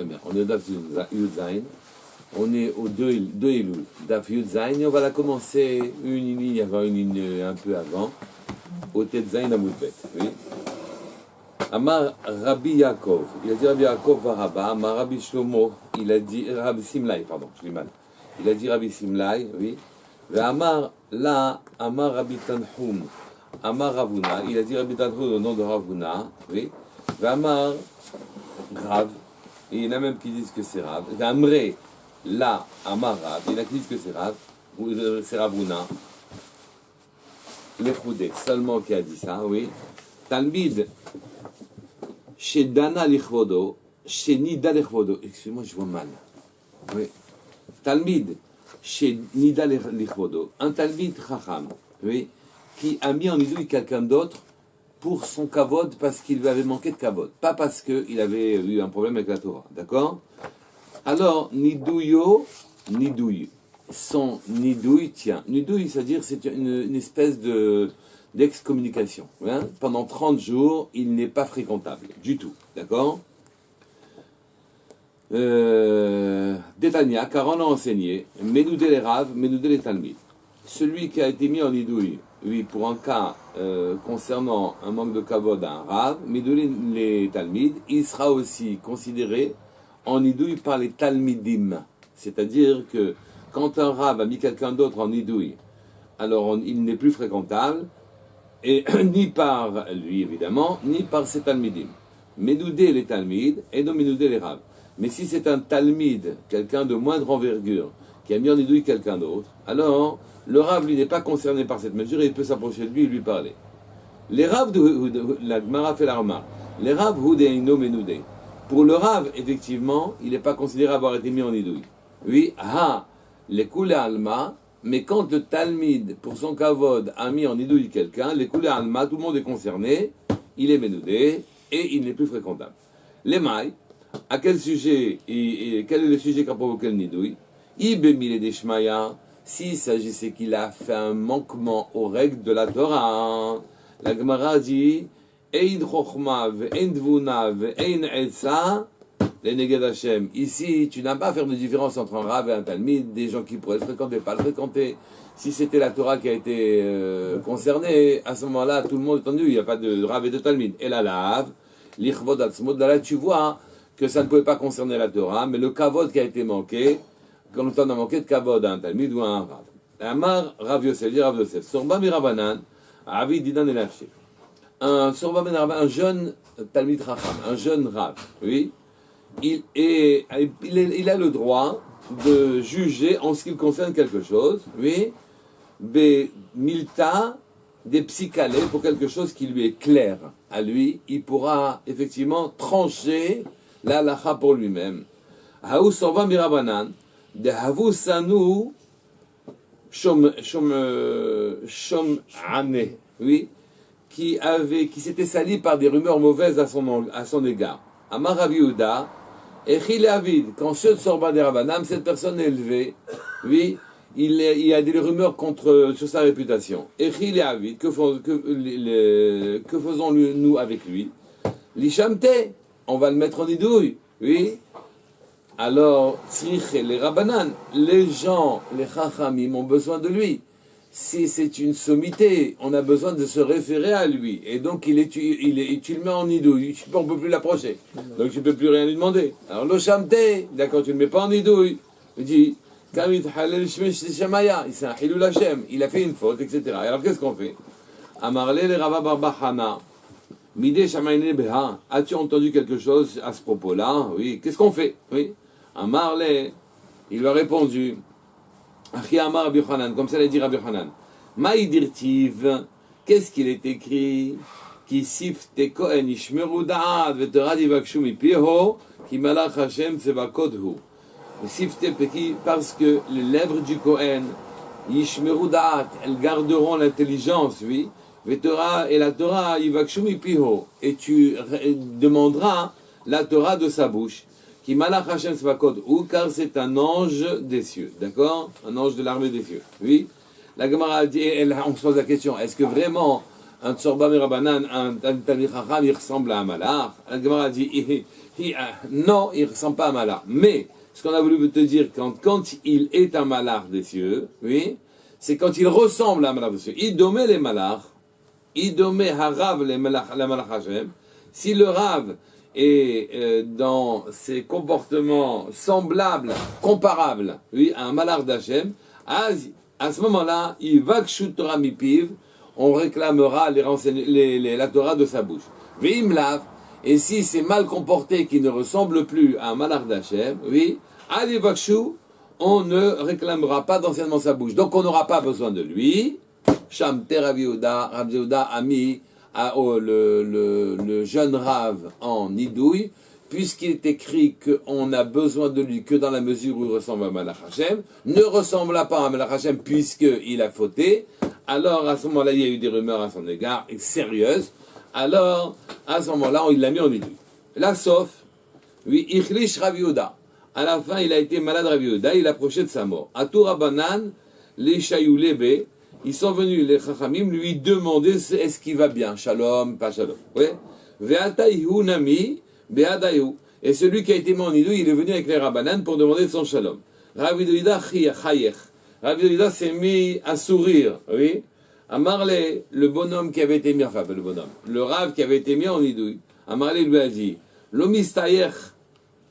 Très bien. On est au Daf Yud Zayin. On est au 2 Elul. Daf Yud Zayin. Et on va la commencer une ligne avant, une ligne un peu avant. Au Tet Zayin Amud Bet. Oui. Amar Rabbi Yaakov. Il a dit Rabbi Yaakov Varaba. Amar Rabbi Shlomo. Il a dit Rabbi Simlai, pardon, je l'ai mal. Il a dit Rabbi Simlai, oui. Amar là, Amar Rabbi Tanhum. Amar Ravuna. Il a dit Rabbi Tanhum au nom de Ravuna, oui. Amar Rav. Et il y en a même qui disent que c'est Rav. Amré, là, Amar Rav. Il y en a qui disent que c'est Rav. C'est Ravuna. Lechoudé, seulement qui a dit ça, oui. Talmid, chez Dana Lichvodo, chez Nida Lichvodo. Excusez-moi, je vois mal. Oui. Talmid, chez Nida Lichvodo. Un Talmid Chacham, oui, qui a mis en idouille quelqu'un d'autre pour son kavod, parce qu'il lui avait manqué de kavod, pas parce qu'il avait eu un problème avec la Torah, d'accord? Alors, nidouyo, nidouille, son nidouille, tiens, nidouille, c'est-à-dire c'est une espèce d'excommunication, hein? Pendant 30 jours, il n'est pas fréquentable, du tout, d'accord? Détania, car on a enseigné, Ménoudé les Rav, Ménoudé les Talmid. Celui qui a été mis en nidouille, oui, pour un cas concernant un manque de kavod à un Rav, Ménoudé les Talmid, il sera aussi considéré en nidouille par les Talmidim. C'est-à-dire que quand un Rav a mis quelqu'un d'autre en nidouille, alors il n'est plus fréquentable, et ni par lui évidemment, ni par ses Talmidim. Ménoudé les Talmid et non Ménoudé les Rav. Mais si c'est un Talmid, quelqu'un de moindre envergure, qui a mis en nidouille quelqu'un d'autre, alors le Rav, lui, n'est pas concerné par cette mesure et il peut s'approcher de lui et lui parler. Les Rav, la Gemara fait la remarque, les Rav Houdeino Ménoudé. Pour le Rav, effectivement, il n'est pas considéré avoir été mis en nidouille. Oui, les Koulé Alma, mais quand le Talmid, pour son kavod, a mis en nidouille quelqu'un, les Koulé Alma, tout le monde est concerné, il est Ménoudé et il n'est plus fréquentable. Les Maïs, à quel sujet, quel est le sujet qui a provoqué le nidouille? Ibemile Deshmaya, s'il s'agissait qu'il a fait un manquement aux règles de la Torah. La Gemara dit Ein Chochma ve'ein Dvuna ve'ein Etza les Neged Hashem. Ici, tu n'as pas à faire de différence entre un Rav et un Talmid, des gens qui pourraient le fréquenter, pas le fréquenter. Si c'était la Torah qui a été concernée, à ce moment-là, tout le monde est entendu, il n'y a pas de Rav et de Talmid. Et la Lav, l'Ichvod Atzmod, là tu vois que ça ne pouvait pas concerner la Torah, mais le Kavod qui a été manqué, quand on a manqué de Kavod à un Talmid ou à un Rav. Amar Rav Yosef, dit Rav Yosef, Sorba Mirabanan, Avi Didan et Lafshé. Un Sorba Mirabanan, un jeune Talmid Racham, un jeune Rav, oui, il a le droit de juger en ce qui concerne quelque chose, oui, be milta, des psychalés pour quelque chose qui lui est clair à lui, il pourra effectivement trancher la halacha pour lui-même. Haou Sorba Mirabanan, de Havu Sanu Shom Ane, oui, qui s'était sali par des rumeurs mauvaises à son égard. Amar Rav Yehuda, Echil Avid, quand ceux de Sorba de Rabanam, cette personne est élevée, oui, il y a des rumeurs sur sa réputation. Echil Avid, que faisons-nous avec lui? L'Ishamte, on va le mettre en nidouille, oui. Alors, les Rabbanan, les gens, les Chachamim ont besoin de lui. Si c'est une sommité, on a besoin de se référer à lui. Et donc, tu le mets en nidouille, on ne peut plus l'approcher. Donc, tu ne peux plus rien lui demander. Alors, le Shamte, d'accord, tu ne le mets pas en nidouille. Il dit, Kamit Halel Shmesh Shamaya, c'est un Hilul Hashem, il a fait une faute, etc. Alors, qu'est-ce qu'on fait? Amarle le Rava Barbachana, Midé Shamayne Beha, as-tu entendu quelque chose à ce propos-là? Oui, qu'est-ce qu'on fait? Oui. Amarle, il lui a répondu, Achi Amar Rabbi Yochanan, comme ça l'a dit Rabbi Yochanan. Maïdirtiv, qu'est-ce qu'il est écrit? Ki sifte kohen ishmeru da'ad ve'torah yivakshu mipiho ki malach Hashem tzevakodhu. Sifte peki, parce que les lèvres du Kohen yishmeru da'ad, elles garderont l'intelligence, oui. Ve'torah et la Torah yivakshu mipiho, et tu demanderas la Torah de sa bouche. Qui malach Hashem Svakod ou car c'est un ange des cieux, d'accord? Un ange de l'armée des cieux. Oui. La Gemara dit, on se pose la question, est-ce que vraiment un Tsorba Mirabanan, un Talmid Chacham, il ressemble à un Malach. La Gemara dit, non, il ne ressemble pas à un Malach. Mais, ce qu'on a voulu te dire, quand il est un Malach des cieux, oui, c'est quand il ressemble à un Malach des cieux. Idomé les Malach, Idomé Harav les Malach, la Malach Hashem. Si le Rav est dans ses comportements semblables, comparables, oui, à un Malach d'Hashem, à ce moment-là, il va Torah mipiv, on réclamera la Torah de sa bouche. Veimlav, et si c'est mal comporté, qui ne ressemble plus à un Malach d'Hashem, oui, Alivakshu, on ne réclamera pas d'enseignement sa bouche. Donc on n'aura pas besoin de lui. Shamte Rav Yehuda a mis le jeune Rav en Nidouille, puisqu'il est écrit qu'on a besoin de lui que dans la mesure où il ressemble à Malach Hashem, ne ressemble pas à Malach Hashem puisqu'il a fauté. Alors à ce moment-là, il y a eu des rumeurs à son égard, sérieuses. Alors à ce moment-là, il l'a mis en Nidouille. Là, sauf, oui, Ichlish Rav Yehuda. À la fin, il a été malade Rav Yehuda, il approchait de sa mort. À Tourabanan, les Shayou Lebe, ils sont venus, les Chachamim, lui demander est-ce qu'il va bien, shalom, pas shalom. Oui. Ve'atayhu nami, be'adayu. Et celui qui a été mis en Nidouille, il est venu avec les Rabbanan pour demander son shalom. Rav Yehuda chayech. Rav Yehuda s'est mis à sourire, oui. Amarle, le bonhomme qui avait été mis, enfin, pas le bonhomme, le Rav qui avait été mis en Nidouille, Amarle lui a dit, l'omistayech,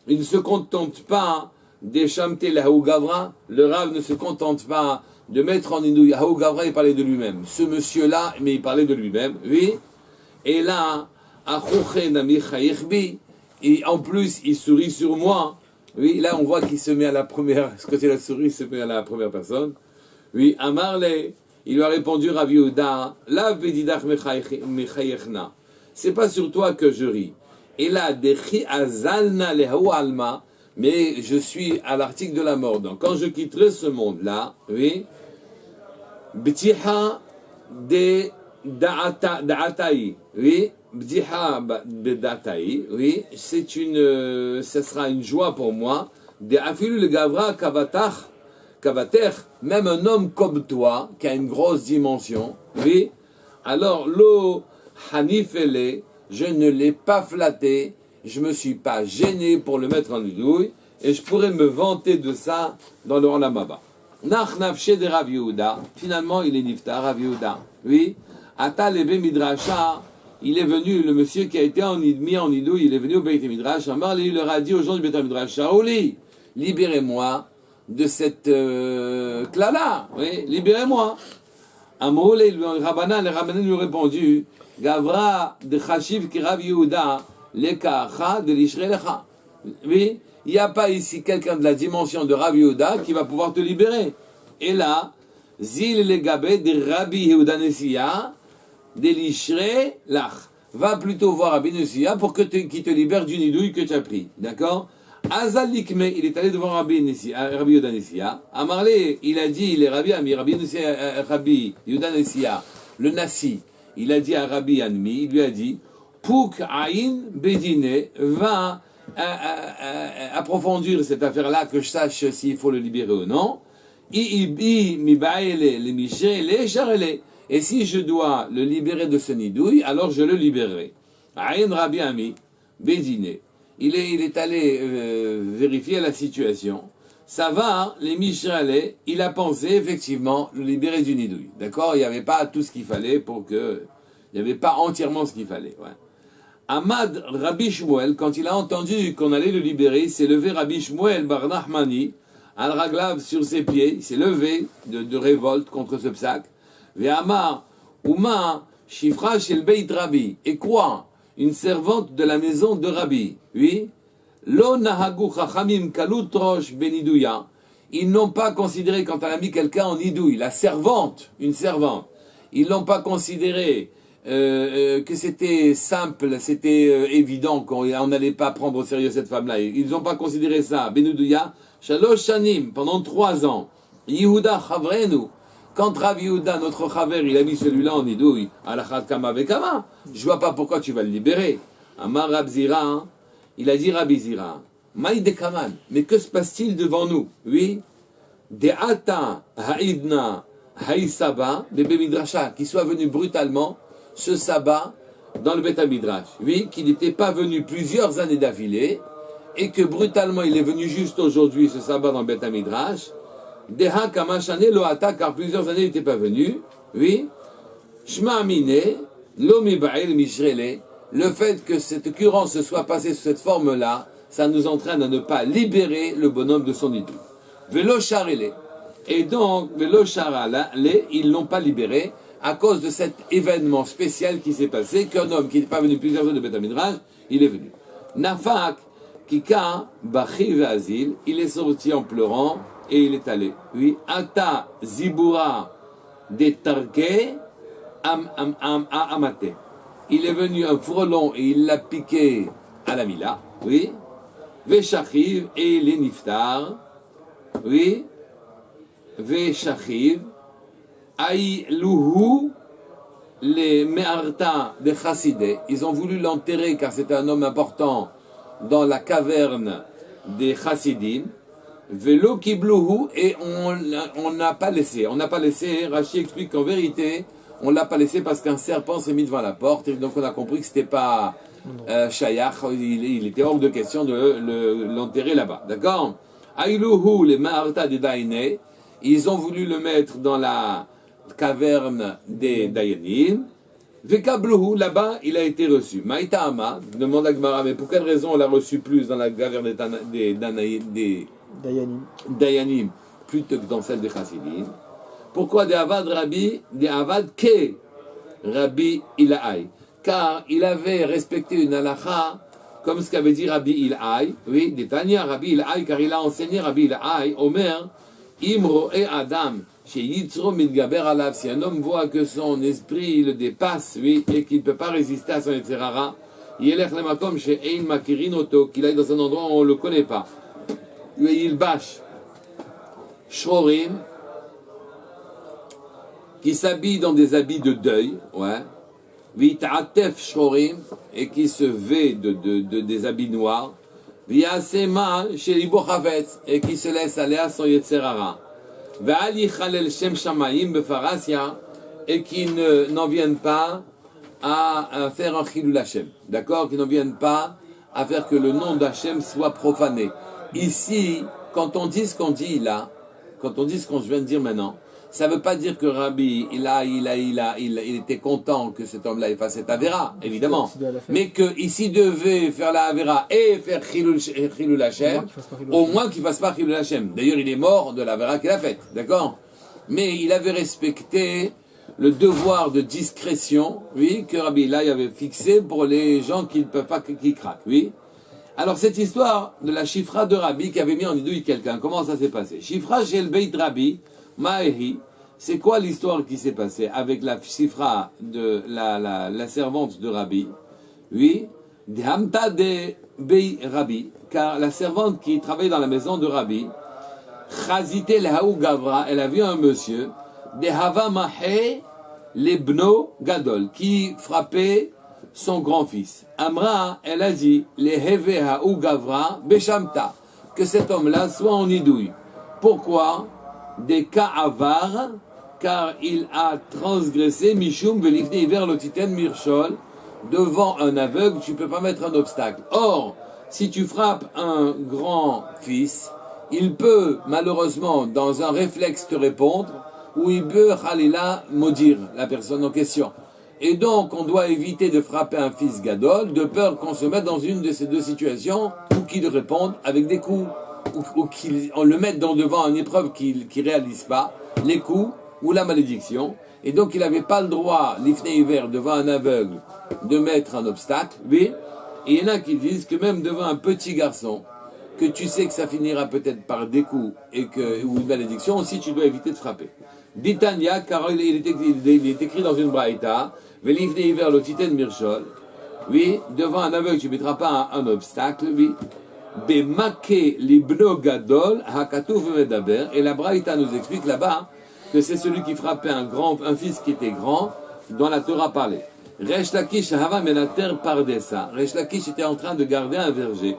il ne se contente pas des Shamte Haou Gavra, le Rav ne se contente pas de mettre en Nidouille. Haou Gavra, il parlait de lui-même. Ce monsieur-là, mais il parlait de lui-même, oui. Et là, et en plus, il sourit sur moi. Oui, là, on voit qu'il se met à la première, ce côté-là, sourit, il se met à la première personne. Oui, Amarle, il lui a répondu, Rav Yehuda, la vedidach mechayechna. C'est pas sur toi que je ris. Et là, dechi azalna lehu alma, mais je suis à l'article de la mort. Donc, quand je quitterai ce monde-là, oui, btiha de da'atai, oui, btiha de da'atai, oui, ce sera une joie pour moi. De afilu le gavra kavater, même un homme comme toi, qui a une grosse dimension, oui, alors lo hanifele, je ne l'ai pas flatté, je ne me suis pas gêné pour le mettre en Nidouille, et je pourrais me vanter de ça dans le Olam Haba. Nach nafshe de Rav Yehuda, finalement il est niftar, Rav Yehuda. Oui, Ata lebe midrasha, il est venu, le monsieur qui a été mis en Nidouille, il est venu au Beit Midrash, Amar, il leur a dit aux gens du Beit Midrash, Shaouli, libérez-moi de cette clala, oui, libérez-moi. Amroule, les Rabbanan lui ont répondu, Gavra de Chashiv ki Rav Yehuda, lekacha de l'Ishrelecha. Oui, il n'y a pas ici quelqu'un de la dimension de Rav Yehuda qui va pouvoir te libérer. Et là, Zil le Gabé de Rabbi Yehuda Nesiya, de l'Ishrelach. Va plutôt voir Rabbi Nesiya pour qu'il te libère du nidouille que tu as pris. D'accord? Azalikme, il est allé devant Rabbi Yehuda Nesiya. Amarle, il a dit, il est Rabbi Yehuda Nesiya, le Nasi. Il a dit à Rabbi Anmi, il lui a dit, Pouk Aïn Bedine, va approfondir cette affaire-là, que je sache s'il faut le libérer ou non. Et si je dois le libérer de ce nidouille, alors je le libérerai. Aïn Rabbi Ami, Bedine. Il est allé vérifier la situation. Ça va, les Mishralais, il a pensé effectivement le libérer du nidouille. D'accord? Il n'y avait pas tout ce qu'il fallait pour que... Il n'y avait pas entièrement ce qu'il fallait. Ouais. Ahmad Rabbi Shmuel, quand il a entendu qu'on allait le libérer, il s'est levé Rabbi Shmuel Bar Nachmani, al-Raglav sur ses pieds, il s'est levé de révolte contre ce psaque. Ve'amar, Uma, Shifra shel Beit Rabbi. Et quoi? Une servante de la maison de Rabbi. Oui? Lo nahagu chachamim kalut rosh benidouya. Ils n'ont pas considéré, quand on a mis quelqu'un en nidouille, la servante, une servante, ils n'ont pas considéré que c'était simple, c'était évident qu'on n'allait pas prendre au sérieux cette femme-là. Ils n'ont pas considéré ça. Benidouya, shalosh shanim, pendant 3 ans. Yehuda chavrenu. Quand Rav Yehuda, notre chaver, il a mis celui-là en nidouille, alachat kama vekama, je vois pas pourquoi tu vas le libérer. Amar Rab Zira, hein. Il a dit Rabbi Zira, Maï de Kaman, mais que se passe-t-il devant nous? Oui, de Ata Haïdna Haïsaba, bébé Midrasha, qui soit venu brutalement ce sabbat dans le Beth Midrash. Oui, qu'il n'était pas venu plusieurs années d'affilée et que brutalement il est venu juste aujourd'hui ce sabbat dans le Beth Midrash. Deha kamashane loata, car plusieurs années il n'était pas venu. Oui. Shma amine, lo mibail mishrele. Le fait que cette occurrence se soit passée sous cette forme-là, ça nous entraîne à ne pas libérer le bonhomme de son idole. Velo charele. Et donc, velo charale, ils l'ont pas libéré à cause de cet événement spécial qui s'est passé, qu'un homme qui n'est pas venu plusieurs fois de Beth Midrash, il est venu. Nafak, Kika, Bachi Vazil, il est sorti en pleurant et il est allé. Oui, Ata Zibura de Tarke Amate. Il est venu un frelon et il l'a piqué à la Mila. Oui. Veshachiv et les Niftar. Oui. Veshachiv. Aïluhu, les Me'arta de Chassidé, ils ont voulu l'enterrer car c'était un homme important dans la caverne des Chassidim. Velo Kibluhu, et on n'a pas laissé. On n'a pas laissé. Rashi explique qu'en vérité, on l'a pas laissé parce qu'un serpent s'est mis devant la porte et donc on a compris que c'était pas Shayach, il était hors de question de l'enterrer là-bas. D'accord? Aïluhu, les Me'arta de Daïne, ils ont voulu le mettre dans la caverne des Dayanim. Vekabluhu, là-bas, il a été reçu. Maïta'ama, demande à Gemara, mais pour quelle raison on l'a reçu plus dans la caverne des Dayanim plutôt que dans celle des Chassidim? Pourquoi des Avad Rabbi, des Avad Ke Rabbi Ilaï? Car il avait respecté une halakha, comme ce qu'avait dit Rabbi Ilaï, oui, des Tanya Rabbi Ilaï, car il a enseigné Rabbi Ilaï, Omer, Imro et Adam. Si un homme voit que son esprit le dépasse, oui, et qu'il ne peut pas résister à son etzerara, qu'il aille dans un endroit où on ne le connaît pas. Il bâche. Shorim, qui s'habille dans des habits de deuil, ouais. Vita'atef shorim, et qui se vêt des habits noirs. Viasema shelibo chavetz, et qui se laisse aller à son etzerara. Et qui n'en viennent pas à faire un chilul Hashem. D'accord? Qui n'en viennent pas à faire que le nom d'Hashem soit profané. Ici, quand on dit ce qu'on dit là, quand on dit ce qu'on vient de dire maintenant, ça ne veut pas dire que Rabbi, il était content que cet homme-là ait fait cette Avera, évidemment. Mais qu'ici devait faire la Avera et faire Chilul Hashem, au moins qu'il ne fasse pas Chilul Hashem. D'ailleurs, il est mort de la Avera qu'il a faite, d'accord? Mais il avait respecté le devoir de discrétion, oui, que Rabbi Ilaï avait fixé pour les gens qui ne peuvent pas, qui craquent, oui. Alors, cette histoire de la chifra de Rabbi qui avait mis en idouille quelqu'un, comment ça s'est passé? Chifra chez le Beit Rabbi, Maéhi, c'est quoi l'histoire qui s'est passée avec la chifra de la servante de Rabbi? Oui, Dhamta de Bei Rabbi, car la servante qui travaillait dans la maison de Rabbi, Chazite Lehaou Gavra, elle a vu un monsieur, de Hava Mahé Lebno Gadol, qui frappait son grand-fils. Amra, elle a dit, les Heve Haou Gavra Beshamta, que cet homme-là soit en idouille. Pourquoi? Des cas avares, car il a transgressé Mishum Velifne Iver Lotiten Mirchol, devant un aveugle, tu ne peux pas mettre un obstacle. Or, si tu frappes un grand-fils, il peut malheureusement, dans un réflexe, te répondre, ou il peut, Khalila, maudire la personne en question. Et donc, on doit éviter de frapper un fils gadol, de peur qu'on se mette dans une de ces deux situations, ou qu'il réponde avec des coups, ou qu'on le mette devant une épreuve qu'il ne réalise pas, les coups ou la malédiction. Et donc, il n'avait pas le droit, l'ifné hiver, devant un aveugle, de mettre un obstacle. Oui. Et il y en a qui disent que même devant un petit garçon, que tu sais que ça finira peut-être par des coups ou une malédiction, aussi tu dois éviter de frapper. Ditania, car il est écrit dans une braïta, Velifne hiver le titen mirchol. Oui, devant un aveugle, tu ne mettras pas un obstacle. Oui. Bemake libno gadol hakatuf medaber. Et la braïta nous explique là-bas que c'est celui qui frappait un fils qui était grand, dont la Torah parlait. Resh Lakish hava menater pardessa. Resh Lakish était en train de garder un verger.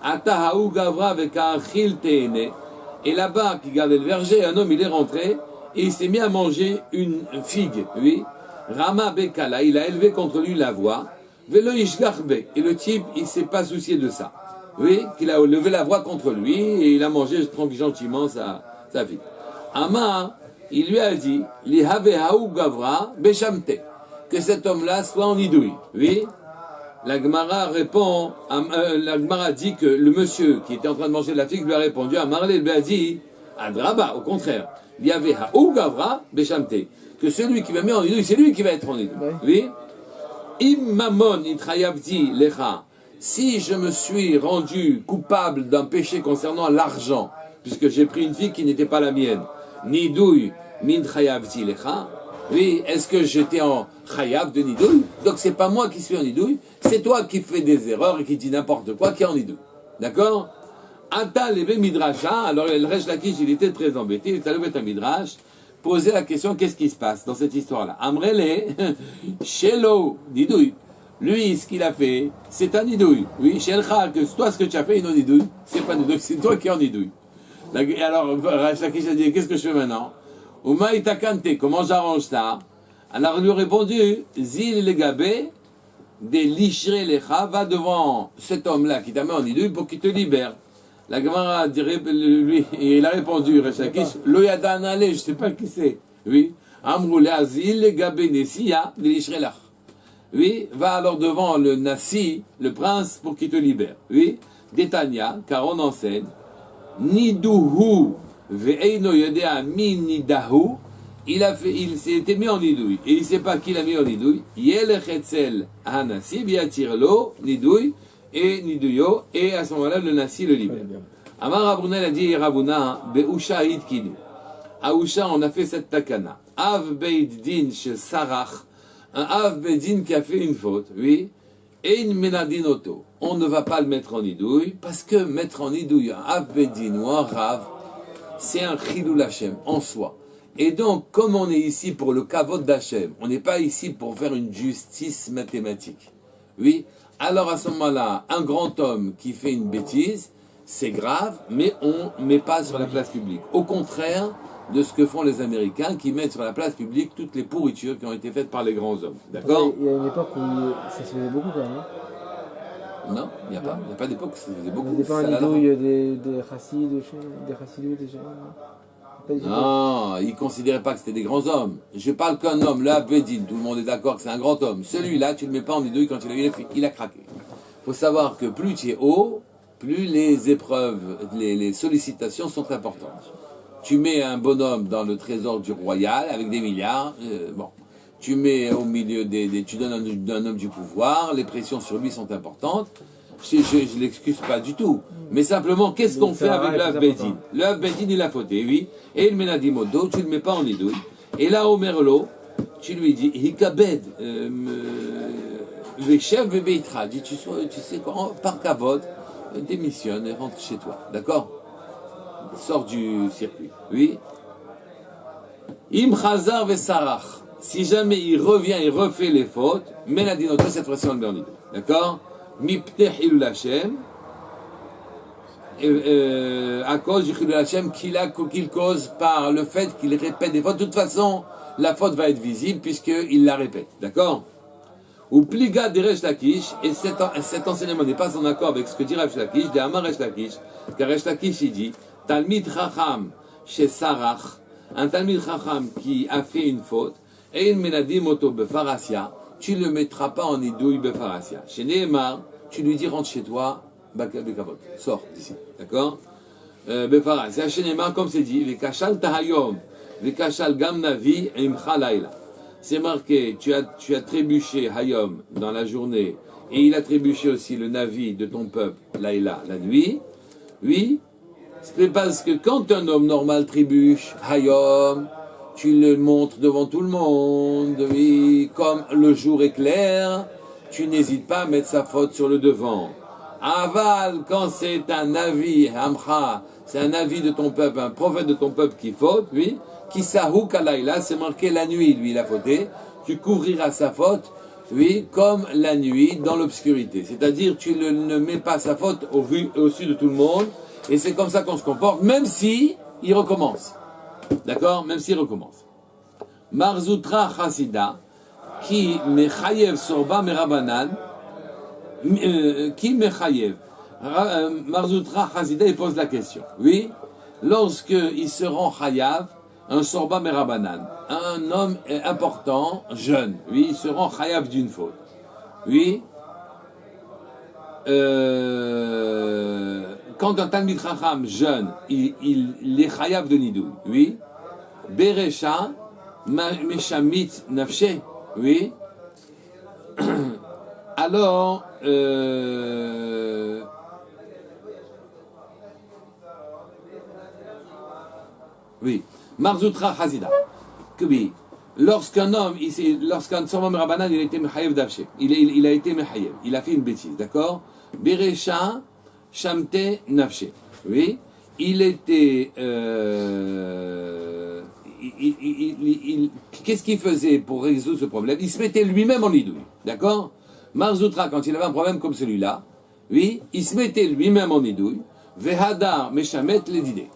Atahaou gavra avec un chil teene. Et là-bas, qui gardait le verger, un homme, il est rentré et il s'est mis à manger une figue. Oui. Rama Bekala, il a élevé contre lui la voix. Velo Ishgarbe. Et le type, il s'est pas soucié de ça. Oui, qu'il a levé la voix contre lui et il a mangé gentiment sa vie. Ama, il lui a dit, Li have haou gavra beshamte, que cet homme-là soit en idouille. Oui. La Gemara répond, la Gemara dit que le monsieur qui était en train de manger de la figue lui a répondu, Amarle lui a dit, Adraba, au contraire, il y avait haou gavra beshamte, que celui qui va mettre en idouille, c'est lui qui va être en idouille. Oui. Im mamon itrayavti lecha. Si je me suis rendu coupable d'un péché concernant l'argent, puisque j'ai pris une fille qui n'était pas la mienne, nidouille min chayavti lecha, oui, est-ce que j'étais en chayav de nidouille? Donc c'est pas moi qui suis en nidouille, c'est toi qui fais des erreurs et qui dis n'importe quoi qui est en nidouille. D'accord? Ata leve midrasha, alors le Resh Lakish, il était très embêté, il est allé mettre un midrash, poser la question, qu'est-ce qui se passe dans cette histoire-là? Amrele, shelo, nidouille. Lui, ce qu'il a fait, c'est un nidouille. Oui, Shelcha, que toi, ce que tu as fait, il est un nidouille. C'est pas nidouille, c'est toi qui es en nidouille. Alors, Rachakish a dit, qu'est-ce que je fais maintenant? Uma itakante, comment j'arrange ça? Alors, il lui a répondu, Zil legabé, des lichre lecha, va devant cet homme-là qui t'a mis en nidouille pour qu'il te libère. La Gemara dirait, lui, il a répondu, Rachakish, lo yadan ale, je sais pas qui c'est. Oui. Amroule azil legabé nesiya, des lichre lech. Oui, va alors devant le Nassi, le prince, pour qu'il te libère. Oui, Détania, car on enseigne, Niduhu ve'eino yodea mi nidahu, il s'était mis en nidouille, et il ne sait pas qui l'a mis en nidouille, Yelechetzel hanassi, viatirlo, nidouille, et nidouyo, et à ce moment-là, le Nassi le libère. Amar Abrunel a dit, Ravuna, be'usha idkinu. À Usha, on a fait cette takana. Av beid din shel sarach, un Av Bedin qui a fait une faute, oui, et une Menadinoto. On ne va pas le mettre en idouille, parce que mettre en idouille un Av Bedin ou un Rav, c'est un Chilul Hashem en soi. Et donc, comme on est ici pour le Kavod d'Hashem, on n'est pas ici pour faire une justice mathématique. Oui, alors à ce moment-là, un grand homme qui fait une bêtise, c'est grave, mais on ne met pas sur la place publique. Au contraire de ce que font les Américains qui mettent sur la place publique toutes les pourritures qui ont été faites par les grands hommes. D'accord? Il y a une époque où ça se faisait beaucoup quand même. Non, il n'y a pas d'époque où ça se faisait beaucoup. Il n'y a pas un idouille des chassidou, des gens. Non, ils ne considéraient pas que c'était des grands hommes. Je parle qu'un homme, là, Bédine, tout le monde est d'accord que c'est un grand homme. Celui-là, tu ne le mets pas en idouille quand il a craqué. Il faut savoir que plus tu es haut, plus les épreuves, les sollicitations sont importantes. Tu mets un bonhomme dans le trésor du royal avec des milliards, bon. Tu mets au milieu tu donnes un homme du pouvoir, les pressions sur lui sont importantes. Je ne l'excuse pas du tout. Mais simplement, qu'est-ce qu'on fait avec le Abedin? Le Abedin, il a fauté, oui. Et le Menadimodo, tu ne le mets pas en idouille. Et là, au Merlot, tu lui dis, Hikabed, Veshev Bebeitra, dis, tu sais quoi, par Kavod, démissionne et rentre chez toi. D'accord? Sort du circuit. Oui. Im Chazar Vesarach. Si jamais il revient et refait les fautes, Menadinoto, cette fois-ci on le met en idouille. D'accord? Mipneh Hilul Hashem. À cause du Hilul Hashem qu'il cause par le fait qu'il répète des fautes. De toute façon, la faute va être visible puisqu'il la répète. D'accord? Ou pliga de Resh Lakish, et cet enseignement n'est pas en accord avec ce que dit Resh Lakish, de Amar Resh Lakish, car Resh Lakish il dit, Talmid Chacham chez Sarach, un Talmid Chacham qui a fait une faute, et il menadim auto befarasia, tu ne le mettras pas en idouille befarasia. Chez Nehemar, tu lui dis rentre chez toi, bekavot, sors d'ici, d'accord? Befarasia, chez Nehemar, comme c'est dit, vekashal tahayom, vekashal gam navi imcha laila. C'est marqué, tu as trébuché Hayom dans la journée, et il a trébuché aussi le Navi de ton peuple, Laïla, la nuit. Oui, c'est parce que quand un homme normal trébuche Hayom, tu le montres devant tout le monde, oui, comme le jour est clair, tu n'hésites pas à mettre sa faute sur le devant. Aval, quand c'est un Navi, Hamcha, c'est un Navi de ton peuple, un prophète de ton peuple qui faute, oui, qui sahou kalaïla, c'est marqué la nuit, lui, il a fauté. Tu couvriras sa faute, oui, comme la nuit dans l'obscurité. C'est-à-dire, tu ne mets pas sa faute au-dessus de tout le monde, et c'est comme ça qu'on se comporte, même si il recommence. D'accord? Même s'il recommence. Marzoutra Chassida, qui mechayev sorba merabanan, qui mechayev. Marzoutra Hazida, il pose la question. Oui, lorsque il se rend chayav, un sorba merabanan, un homme important, jeune, oui, il se rend chayav d'une faute. Oui, quand un Talmid Chacham jeune, il est chayav de nidou, oui, Berecha, Meshamit Nafshe, oui, alors, oui, Marzoutra Hazida, que oui, lorsqu'un homme, lorsqu'un Sorba Rabanan, il a été Mechayev d'Avshe, il a été Mechayev, il a fait une bêtise, d'accord? Berecha, Shamte Nafshe, oui, il était, qu'est-ce qu'il faisait pour résoudre ce problème? Il se mettait lui-même en nidouille, d'accord? Marzoutra, quand il avait un problème comme celui-là, oui, il se mettait lui-même en nidouille, Vehadar Meshamet Ledide,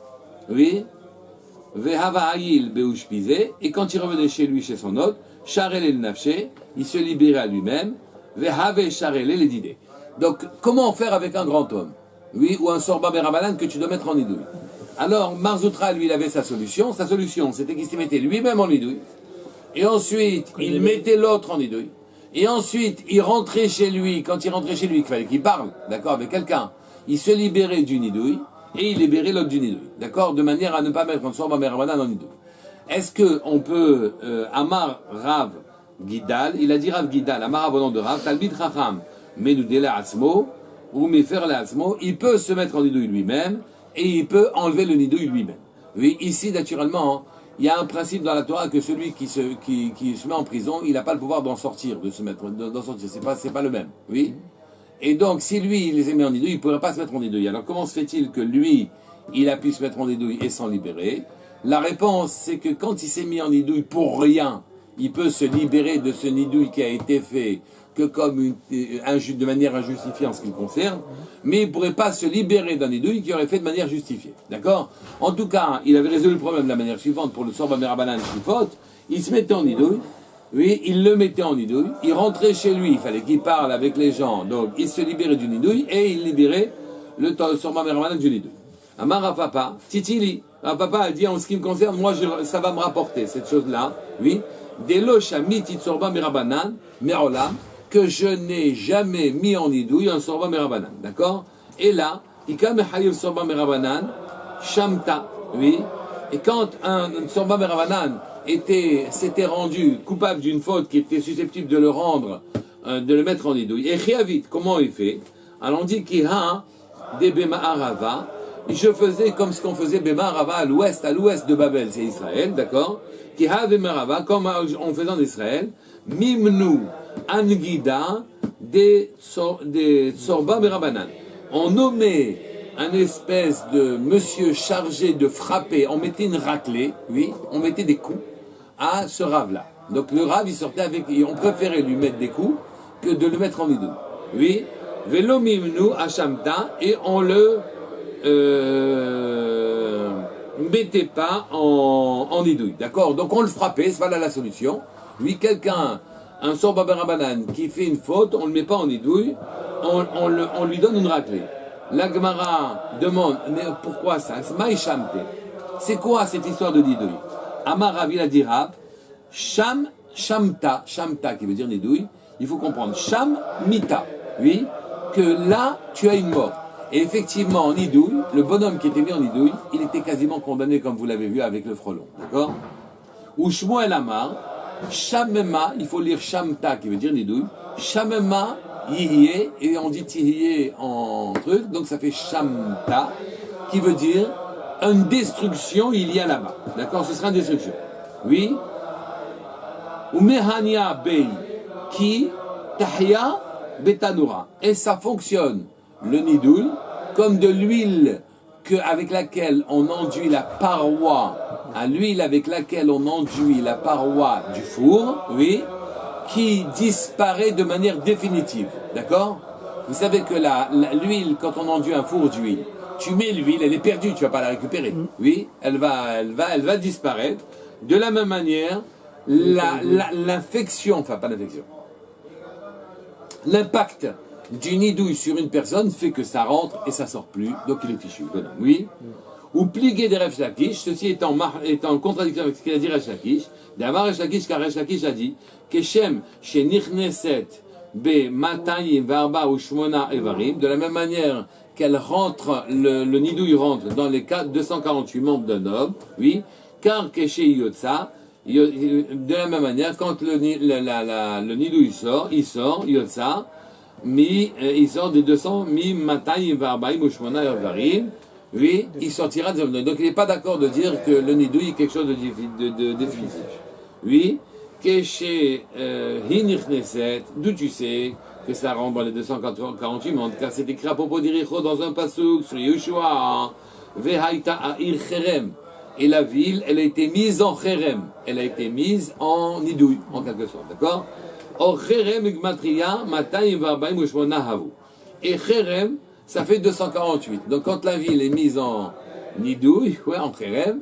oui, Vehavaïl Beushpizé, et quand il revenait chez lui, chez son hôte, Charel el Nafshe, il se libérait à lui-même, Vehave Charel el Ledide. Donc, comment faire avec un grand homme? Oui, ou un Sorba Berabanan que tu dois mettre en nidouille. Alors, Marzoutra, lui, il avait sa solution. Sa solution, c'était qu'il se mettait lui-même en nidouille. Et ensuite, il mettait l'autre en nidouille. Et ensuite, il rentrait chez lui. Quand il rentrait chez lui, il fallait qu'il parle, d'accord, avec quelqu'un. Il se libérait du nidouille et il libérait l'autre du nidouille, d'accord, de manière à ne pas mettre un Sorba Berabanan en nidouille. Est-ce qu'on peut, Amar Rav Gidal, il a dit Rav Gidal, Amar au nom de Rav, Talmid Chacham, Menudele Atzmo, ou Mefer Atzmo, il peut se mettre en nidouille lui-même, et il peut enlever le nidouille lui-même. Oui, ici, naturellement, il y a un principe dans la Torah que celui qui se met en prison, il n'a pas le pouvoir d'en sortir, d'en sortir. C'est pas le même. Oui. Et donc, si lui, il les a mis en nidouille, il ne pourrait pas se mettre en nidouille. Alors, comment se fait-il que lui, il a pu se mettre en nidouille et s'en libérer? La réponse, c'est que quand il s'est mis en nidouille pour rien, il peut se libérer de ce nidouille qui a été fait que comme de manière injustifiée en ce qui le concerne, mais il ne pourrait pas se libérer d'un nidouille qui aurait fait de manière justifiée. D'accord? En tout cas, il avait résolu le problème de la manière suivante pour le Sorba Merabanan qui faute. Il se mettait en nidouille, oui, il le mettait en nidouille, il rentrait chez lui, il fallait qu'il parle avec les gens, donc il se libérait du nidouille et il libérait le Sorba Merabanan du nidouille. Amar Rafapa, Titili, Rafapa a dit en ce qui me concerne, moi ça va me rapporter cette chose-là, oui, Delo Shami Sorba Merabanan, Merolam, que je n'ai jamais mis en nidouille un Sorba Merabanan, d'accord? Et là, Ika Mechayev Sorba Merabanan, Shamta, oui, et quand un Sorba Merabanan s'était rendu coupable d'une faute qui était susceptible de le rendre, de le mettre en nidouille, et Chiavit, comment il fait? Alors on dit Kiha de Bema Arava, je faisais comme ce qu'on faisait Bema Arava à l'ouest de Babel, c'est Israël, d'accord? Kiha Bema Arava, comme on faisait en Israël, Mimnu Angida des Sorba Merabanan. On nommait un espèce de monsieur chargé de frapper, on mettait une raclée, oui, on mettait des coups à ce rave-là. Donc le rave, il sortait avec, on préférait lui mettre des coups que de le mettre en nidouille. Oui, Velo Mimnu Ashamta, et on le mettait pas en nidouille. D'accord? Donc on le frappait, voilà la solution. Lui, un Sorba Berabanan qui fait une faute, on ne le met pas en nidouille, on lui donne une raclée. La Gemara demande, mais pourquoi ça? C'est quoi cette histoire de nidouille? Amar Ravi la dira, Shamta qui veut dire nidouille, il faut comprendre, Sham Mita, oui, que là tu as une mort. Et effectivement, en nidouille, le bonhomme qui était mis en nidouille, il était quasiment condamné, comme vous l'avez vu, avec le frelon, d'accord? Ou Shmuel Amar, Shamema, il faut lire Shamta qui veut dire nidouille, Shamema Yihye, et on dit Yihye en truc, donc ça fait Shamta, qui veut dire une destruction, il y a là-bas. D'accord? Ce sera une destruction. Oui. Ou Mehania Bey, qui Tahya Betanura. Et ça fonctionne, le nidouille, comme de l'huile avec laquelle on enduit la paroi, à l'huile avec laquelle on enduit la paroi du four, oui, qui disparaît de manière définitive. D'accord? Vous savez que l'huile, quand on enduit un four d'huile, tu mets l'huile, elle est perdue, tu ne vas pas la récupérer. Oui, elle va disparaître. De la même manière, l'infection, enfin pas l'infection, l'impact du nidouille sur une personne fait que ça rentre et ça sort plus, donc il est fichu. Voilà. Oui. Ou pliguer des Resh Lakish, ceci est en contradiction avec ce qu'il a dit Resh Lakish. D'abord Resh Lakish, car Resh Lakish a dit Keshem chez Nichneset be Matayim Varba ou Shmona Evarim, de la même manière qu'elle rentre, le nidouille rentre dans les 248 membres d'un homme, oui, car Keshe Yotza, de la même manière, quand le nidouille il sort, Yotza, il sort des 200, Matayim Varbaim ou Shmona Evarim. Oui, il sortira des hommes. Donc il n'est pas d'accord de dire que le nidouille est quelque chose de définitif. Oui, Keshe Hinirneset, d'où tu sais que ça rentre dans les 248 mondes, car c'est écrit à propos d'Iricho dans un passouk sur Yeshua, Vehaïta A'ir Cherem. Et la ville, elle a été mise en Cherem, elle a été mise en nidouille, en quelque sorte, d'accord? Or Cherem Igmatria, Matayim Varbaim Ushmona Havu. Et Cherem, ça fait 248. Donc quand la ville est mise en nidouille, ouais, en Kherem,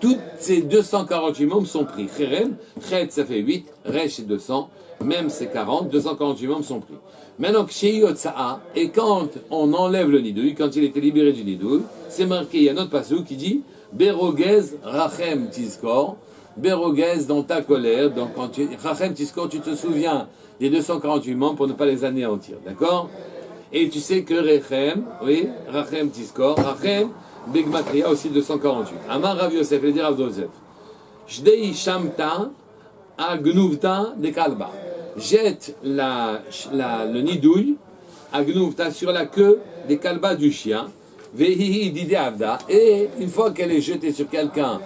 toutes ces 248 membres sont pris. Kherem, Chet ça fait 8, Resh c'est 200, même c'est 40, 248 membres sont pris. Maintenant, chez Yotza'a, et quand on enlève le nidouille, quand il était libéré du nidouille, c'est marqué, il y a un autre passage qui dit Berogez Rachem Tizkor, Berogez dans ta colère, donc quand Rachem Tizkor, tu te souviens des 248 membres pour ne pas les anéantir, d'accord? Et tu sais que Rechem, oui, Rachem Tizkor, Rachem, Begmatria aussi 248. Amar Rav Yosef, il dit Rav Yosef, Jde'i Shamta, Agnuvta de Kalba. Jette le nidouille, Agnuvta, sur la queue des Kalba du chien, Vehihi Dide Avda, et une fois qu'elle est jetée sur quelqu'un,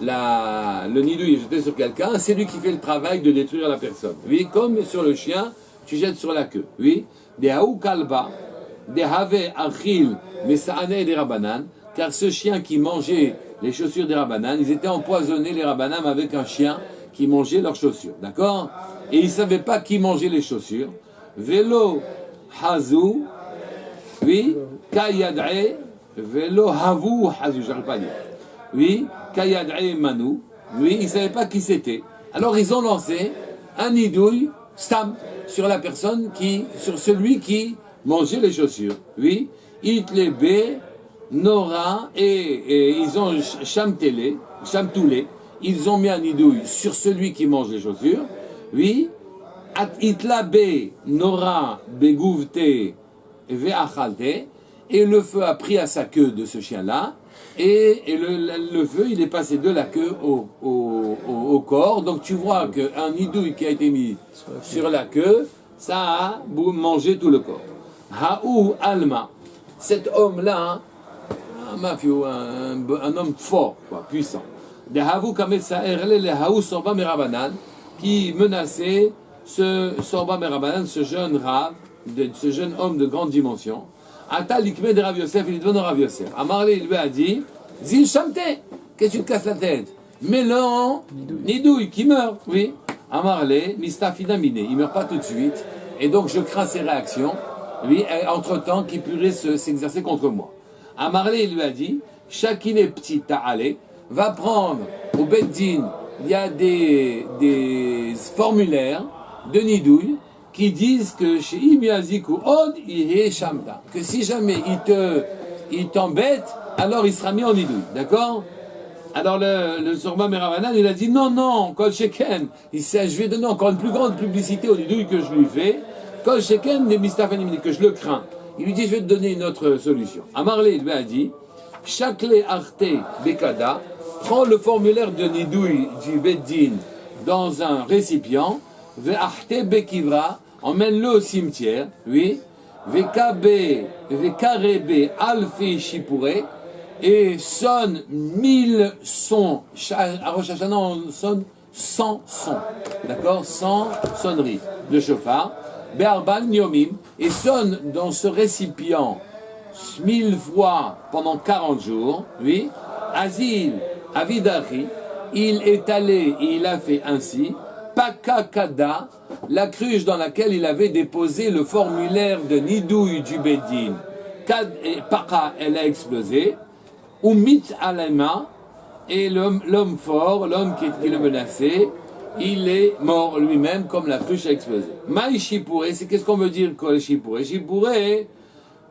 le nidouille est jeté sur quelqu'un, c'est lui qui fait le travail de détruire la personne. Oui, comme sur le chien, tu jettes sur la queue. Oui. Des haou kalba, des have achil, mais saane des rabanan, car ce chien qui mangeait les chaussures des rabanan, ils étaient empoisonnés les rabanan avec un chien qui mangeait leurs chaussures, d'accord? Et ils ne savaient pas qui mangeait les chaussures. Velo hazou, oui, kayadre, velo havu hazou, j'arrive pas à dire. Oui, kayadre manu, oui, ils ne savaient pas qui c'était. Alors ils ont lancé un nidouille, stam, sur la personne sur celui qui mangeait les chaussures. Oui, Itlebe, Nora, et ils ont chamtoulé, ils ont mis un nidouille sur celui qui mange les chaussures. Oui, Itlabe, Nora, Begouvte, Veachalte, et le feu a pris à sa queue de ce chien-là, et le feu, il est passé de la queue au corps. Donc tu vois qu'un nidouille qui a été mis sur la queue, ça a mangé tout le corps. Haou Alma, cet homme-là, un homme fort, quoi, puissant, qui menaçait ce Sorba Merabanan, ce jeune rave, ce jeune homme de grande dimension. Ata l'ikme de Rav Yosef, il est devenu Rav Yosef. Amarle, il lui a dit, Zil Shamte, qu'est-ce que tu te casses la tête? Mets-le en nidouille, qui meurt, oui. Amarle, Mistafidamine, il ne meurt pas tout de suite, et donc je crains ses réactions, oui, entre-temps, qu'il pourrait s'exercer contre moi. Amarle, il lui a dit, Shakine petit ta'ale, va prendre au Beddin, il y a des formulaires de nidouille, qui disent que chez Imiaziku Od Ihe Shamta, que si jamais il t'embête, alors il sera mis en nidouille, d'accord? Alors le Sorba Meravanan, il a dit non, Kol Sheken, je vais donner encore une plus grande publicité au nidouille que je lui fais, Kol Sheken de Mistafanimini, que je le crains. Il lui dit, je vais te donner une autre solution. Amarle, il lui a dit, Shakle Arte Bekada, prends le formulaire de nidouille du Beddin dans un récipient, Ve'arte Bekivra, emmène-le au cimetière, oui, Ve'karebe Alfi Shipure, et sonne 1000 sons. À Rosh Hashanah, on sonne 100 sons, d'accord, 100 sonneries de chauffard. Be'arban Yomim, et sonne dans ce récipient 1000 fois pendant 40 jours, oui. Azil Avidachi, il est allé et il a fait ainsi. Pakakada, la cruche dans laquelle il avait déposé le formulaire de nidouille du Beddin. Paka, elle a explosé. Umit alema, et l'homme fort, l'homme qui le menaçait, il est mort lui-même comme la cruche a explosé. Maï Shipouré, c'est qu'est-ce qu'on veut dire Kol Shipouré? Shipouré,